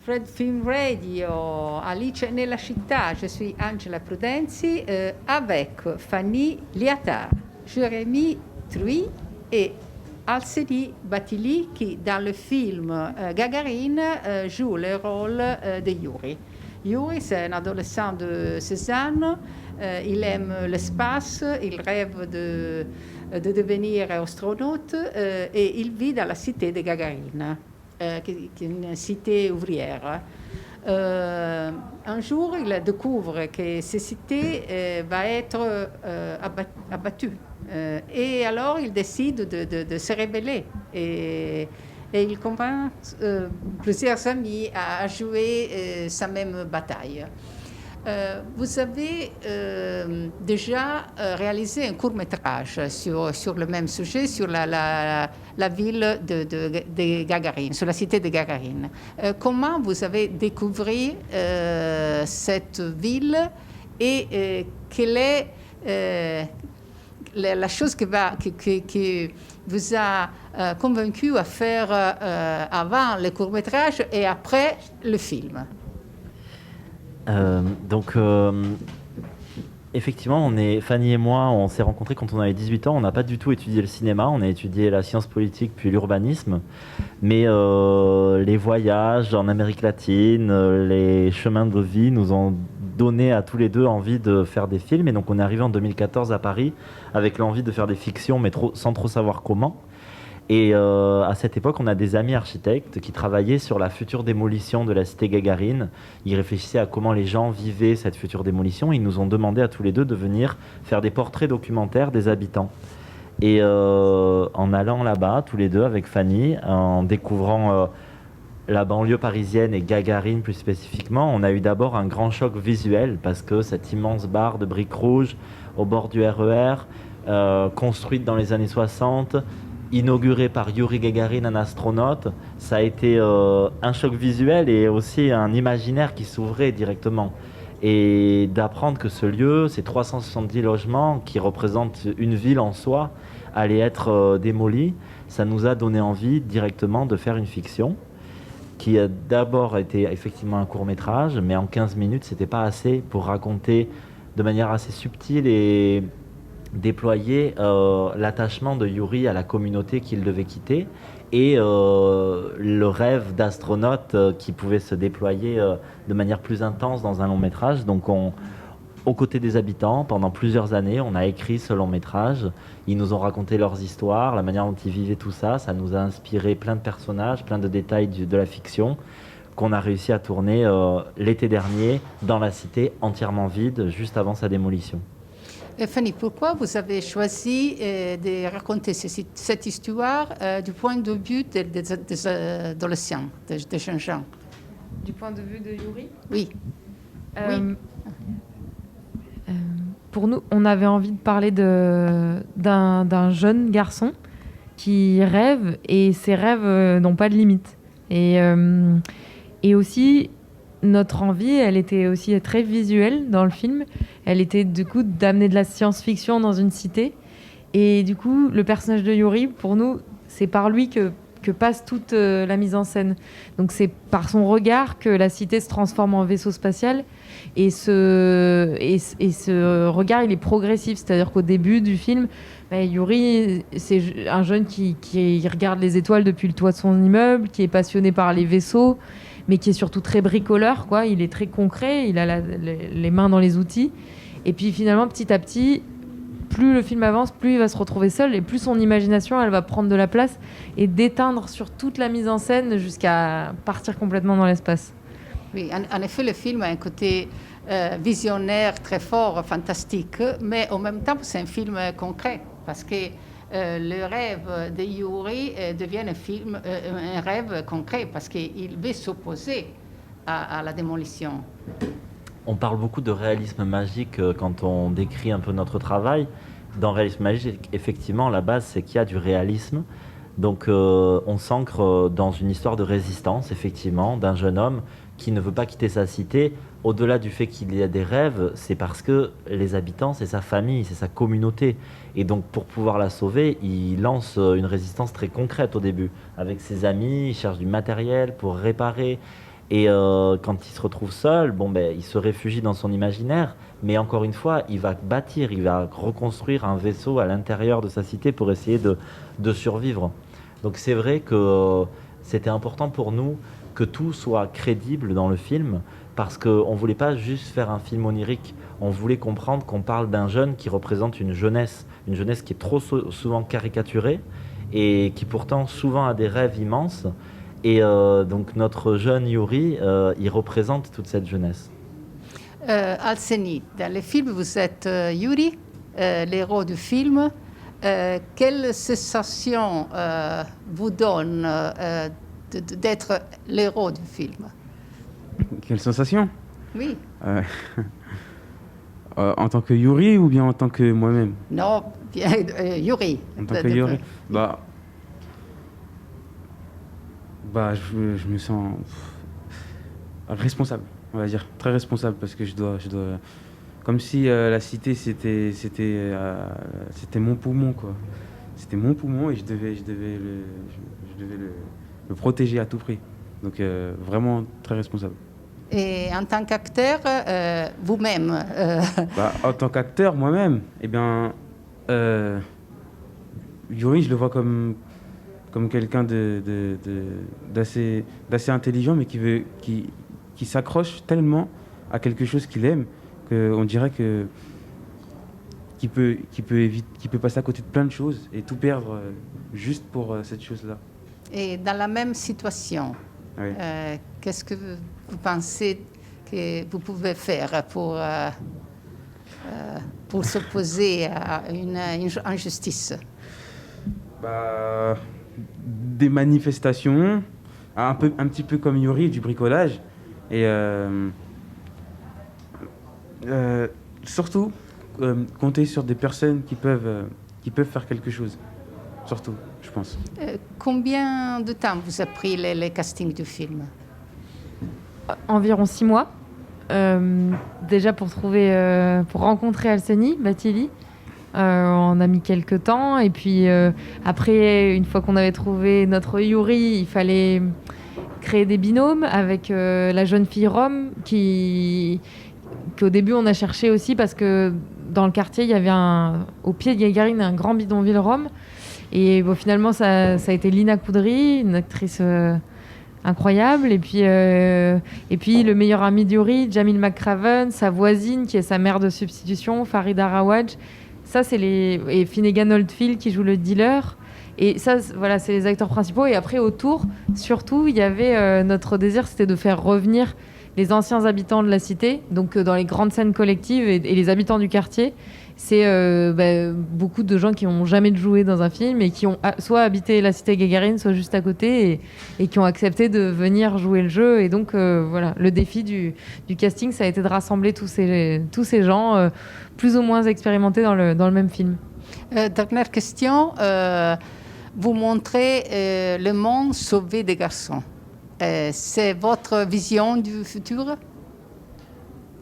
Fred Film Radio, Alice nella città, je suis Angela Prudenzi avec Fanny Liattard, Jérémy Truy et Alcédi Battili qui dans le film Gagarine joue le rôle de Yuri. Yuri, c'est un adolescent de 16 ans, il aime l'espace, il rêve de devenir astronaute et il vit dans la cité de Gagarine. Qui est une cité ouvrière. Un jour, il découvre que cette cité va être abattue. Et alors, il décide de se rebeller. Et il convainc plusieurs amis à jouer sa même bataille. Vous avez déjà réalisé un court-métrage sur le même sujet, sur la ville de Gagarine, sur la cité de Gagarine. Comment vous avez découvert cette ville et quelle est la chose qui vous a convaincu à faire avant le court-métrage et après le film? Effectivement, Fanny et moi, on s'est rencontrés quand on avait 18 ans. On n'a pas du tout étudié le cinéma, on a étudié la science politique puis l'urbanisme. Mais les voyages en Amérique latine, les chemins de vie nous ont donné à tous les deux envie de faire des films. Et donc on est arrivé en 2014 à Paris avec l'envie de faire des fictions, mais sans trop savoir comment. Et à cette époque, on a des amis architectes qui travaillaient sur la future démolition de la cité Gagarine. Ils réfléchissaient à comment les gens vivaient cette future démolition. Ils nous ont demandé à tous les deux de venir faire des portraits documentaires des habitants. Et en allant là-bas, tous les deux, avec Fanny, en découvrant la banlieue parisienne et Gagarine plus spécifiquement, on a eu d'abord un grand choc visuel parce que cette immense barre de briques rouges au bord du RER, construite dans les années 60, inauguré par Yuri Gagarin, un astronaute, ça a été un choc visuel et aussi un imaginaire qui s'ouvrait directement. Et d'apprendre que ce lieu, ces 370 logements qui représentent une ville en soi, allaient être démolis, ça nous a donné envie directement de faire une fiction qui a d'abord été effectivement un court-métrage, mais en 15 minutes, c'était pas assez pour raconter de manière assez subtile et déployer l'attachement de Yuri à la communauté qu'il devait quitter et le rêve d'astronaute qui pouvait se déployer de manière plus intense dans un long métrage. Donc aux côtés des habitants, pendant plusieurs années, on a écrit ce long métrage. Ils nous ont raconté leurs histoires, la manière dont ils vivaient tout ça. Ça nous a inspiré plein de personnages, plein de détails de la fiction qu'on a réussi à tourner l'été dernier dans la cité entièrement vide, juste avant sa démolition. Fanny, pourquoi vous avez choisi de raconter cette histoire du point de vue des adolescents, des jeunes gens? Du point de vue de Yuri? Oui. Oui. Pour nous, on avait envie de parler d'un jeune garçon qui rêve et ses rêves n'ont pas de limite. Et aussi, notre envie, elle était aussi très visuelle dans le film. Elle était du coup d'amener de la science-fiction dans une cité. Et du coup, le personnage de Yuri, pour nous, c'est par lui que passe toute la mise en scène. Donc c'est par son regard que la cité se transforme en vaisseau spatial. Et ce regard, il est progressif. C'est-à-dire qu'au début du film, Yuri, c'est un jeune qui regarde les étoiles depuis le toit de son immeuble, qui est passionné par les vaisseaux, mais qui est surtout très bricoleur, quoi. Il est très concret, il a les mains dans les outils. Et puis finalement, petit à petit, plus le film avance, plus il va se retrouver seul et plus son imagination, elle va prendre de la place et déteindre sur toute la mise en scène jusqu'à partir complètement dans l'espace. Oui, en effet, le film a un côté visionnaire très fort, fantastique, mais en même temps, c'est un film concret parce que le rêve de Yuri devient un rêve concret parce qu'il veut s'opposer à la démolition. On parle beaucoup de réalisme magique quand on décrit un peu notre travail. Dans réalisme magique, effectivement, la base, c'est qu'il y a du réalisme. Donc on s'ancre dans une histoire de résistance, effectivement, d'un jeune homme qui ne veut pas quitter sa cité. Au-delà du fait qu'il y a des rêves, c'est parce que les habitants, c'est sa famille, c'est sa communauté. Et donc pour pouvoir la sauver, il lance une résistance très concrète au début. Avec ses amis, il cherche du matériel pour réparer. Et quand il se retrouve seul, bon, ben, il se réfugie dans son imaginaire, mais encore une fois, il va bâtir, il va reconstruire un vaisseau à l'intérieur de sa cité pour essayer de survivre. Donc c'est vrai que c'était important pour nous que tout soit crédible dans le film, parce qu'on ne voulait pas juste faire un film onirique, on voulait comprendre qu'on parle d'un jeune qui représente une jeunesse qui est trop souvent caricaturée, et qui pourtant souvent a des rêves immenses. Et donc notre jeune Yuri, il représente toute cette jeunesse. Alseni, dans le film, vous êtes Yuri, l'héros du film. Quelle sensation vous donne d'être l'héros du film? Quelle sensation? Oui. En tant que Yuri ou bien en tant que moi-même? Non, bien, Yuri. En tant que Yuri, je me sens responsable, on va dire, très responsable, parce que je dois comme si la cité c'était mon poumon, quoi. C'était mon poumon et je devais le protéger à tout prix. Donc vraiment très responsable. Et en tant qu'acteur, vous-même En tant qu'acteur, moi-même, Yuri, je le vois comme quelqu'un d'assez intelligent, mais qui s'accroche tellement à quelque chose qu'il aime qu'on dirait qu'il peut passer à côté de plein de choses et tout perdre juste pour cette chose-là. Et dans la même situation, oui. Qu'est-ce que vous pensez que vous pouvez faire pour s'opposer à une injustice? Des manifestations, un petit peu comme Yuri, du bricolage, et surtout compter sur des personnes qui peuvent faire quelque chose, surtout, je pense. Combien de temps vous a pris les castings du film? Environ 6 mois. Déjà pour rencontrer Alseni Batili. On a mis quelques temps, et puis après, une fois qu'on avait trouvé notre Yuri, il fallait créer des binômes avec la jeune fille Rome qu'au début on a cherché aussi, parce que dans le quartier il y avait au pied de Gagarine un grand bidonville Rome, et finalement ça a été Lina Koudry, une actrice incroyable, et puis le meilleur ami de Yuri, Jamil McCraven, sa voisine qui est sa mère de substitution, Farida Rawaj. Ça, et Finnegan Oldfield qui joue le dealer. Et ça, voilà, c'est les acteurs principaux. Et après, autour, surtout, il y avait notre désir, c'était de faire revenir les anciens habitants de la cité, donc dans les grandes scènes collectives, et les habitants du quartier. C'est beaucoup de gens qui n'ont jamais joué dans un film et qui ont soit habité la cité Gagarine, soit juste à côté, et qui ont accepté de venir jouer le jeu. Et donc, voilà, le défi du casting, ça a été de rassembler tous ces gens plus ou moins expérimentés dans le même film. Dernière question. Vous montrez le monde sauvé des garçons. C'est votre vision du futur?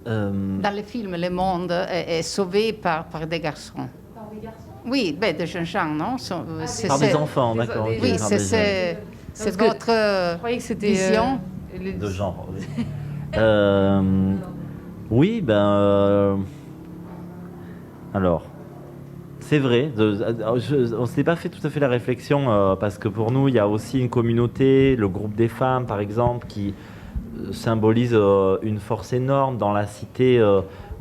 Dans le film, le monde est sauvé par des garçons. Par des garçons? Oui, des jeunes gens, non? Par des enfants, d'accord. Oui, c'est votre vision. De genre, oui. Oui, alors, c'est vrai. On ne s'est pas fait tout à fait la réflexion, parce que pour nous, il y a aussi une communauté, le groupe des femmes, par exemple, qui symbolise une force énorme dans la cité,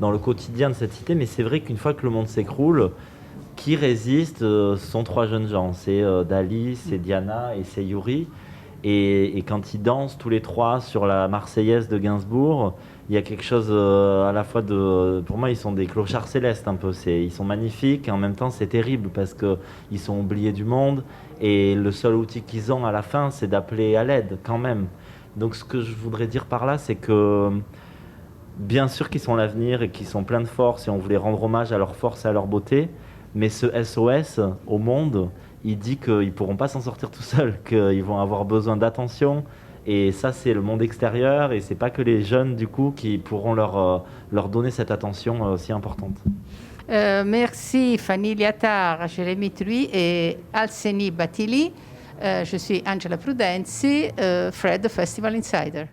dans le quotidien de cette cité. Mais c'est vrai qu'une fois que le monde s'écroule, qui résiste, ce sont 3 jeunes gens. C'est Dali, c'est Diana et c'est Yuri. Et quand ils dansent tous les 3 sur la Marseillaise de Gainsbourg, il y a quelque chose à la fois pour moi, ils sont des clochards célestes un peu. Ils sont magnifiques, et en même temps c'est terrible parce qu'ils sont oubliés du monde, et le seul outil qu'ils ont à la fin, c'est d'appeler à l'aide quand même. Donc ce que je voudrais dire par là, c'est que bien sûr qu'ils sont l'avenir et qu'ils sont pleins de force, et on voulait rendre hommage à leur force et à leur beauté, mais ce SOS au monde, il dit qu'ils ne pourront pas s'en sortir tout seuls, qu'ils vont avoir besoin d'attention. Et ça, c'est le monde extérieur, et c'est pas que les jeunes, du coup, qui pourront leur donner cette attention si importante. Merci Fanny Liattard, Jérémy Truy et Alseni Batili. Je suis Angela Prudenzi, Fred, Festival Insider.